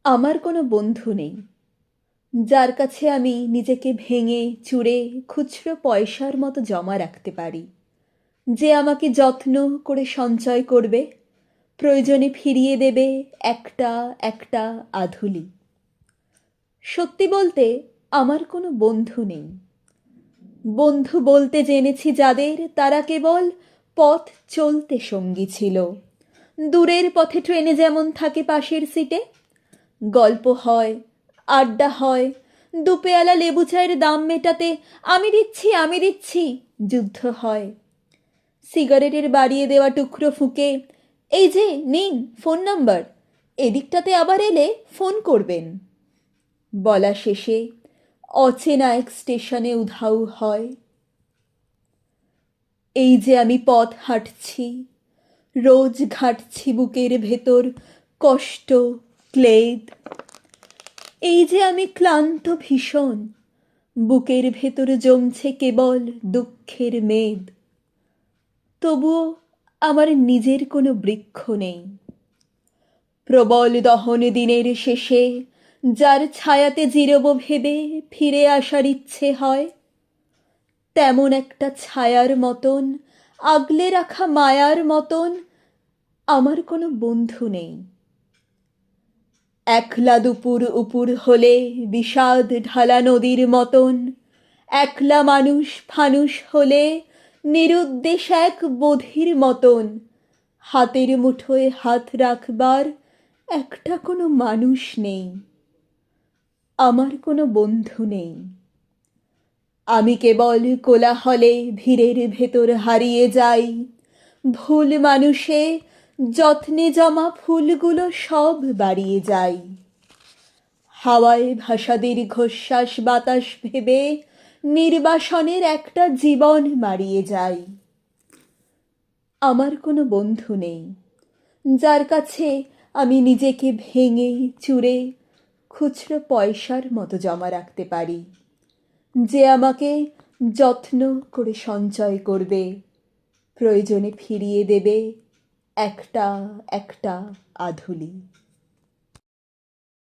আমার কোনো বন্ধু নেই যার কাছে আমি নিজেকে ভেঙে চুরে খুচরো পয়সার মতো জমা রাখতে পারি, যে আমাকে যত্ন করে সঞ্চয় করবে, প্রয়োজনে ফিরিয়ে দেবে একটা একটা আধুলি। সত্যি বলতে আমার কোনো বন্ধু নেই। বন্ধু বলতে জেনেছি যাদের, তারা কেবল পথ চলতে সঙ্গী ছিল। দূরের পথে ট্রেনে যেমন থাকে পাশের সিটে, গল্প হয়, আড্ডা হয়, দুপেয়ালা লেবু চায়ের দাম মেটাতে আমি দিচ্ছি যুদ্ধ হয়। সিগারেটের বাড়িয়ে দেওয়া টুকরো ফুঁকে, এই যে নিন ফোন নাম্বার, এদিকটাতে আবার এলে ফোন করবেন বলা শেষে অচেনা এক স্টেশনে উধাও হয়। এই যে আমি পথ হাঁটছি, রোজ ঘাঁটছি বুকের ভেতর কষ্ট, ক্লেদ। এই যে আমি ক্লান্ত ভীষণ, বুকের ভেতর জমছে কেবল দুঃখের মেদ। তবুও আমার নিজের কোনো বৃক্ষ নেই। প্রবল দহন দিনের শেষে যার ছায়াতে জিরব ভেবে ফিরে আসার ইচ্ছে হয়, তেমন একটা ছায়ার মতন, আগলে রাখা মায়ার মতন আমার কোনো বন্ধু নেই। একলা দুপুর উপুর হলে বিষাদ ঢালা নদীর মতন, একলা মানুষ ফানুষ হলে নিরুদ্দেশ এক বধির মতন, হাতের মুঠোয় হাত রাখবার একটা কোনো মানুষ নেই। আমার কোনো বন্ধু নেই। আমি কেবল কোলাহলে ভিড়ের ভেতর হারিয়ে যাই। ভুল মানুষে যত্নে জমা ফুলগুলো সব বাড়িয়ে যাই। হাওয়ায় ভাসা দীর্ঘশ্বাস বাতাস ভেবে নির্বাসনের একটা জীবন মারিয়ে যাই। আমার কোনো বন্ধু নেই যার কাছে আমি নিজেকে ভেঙে চুরে খুচরো পয়সার মতো জমা রাখতে পারি, যে আমাকে যত্ন করে সঞ্চয় করবে, প্রয়োজনে ফিরিয়ে দেবে একটা একটা আধুলি।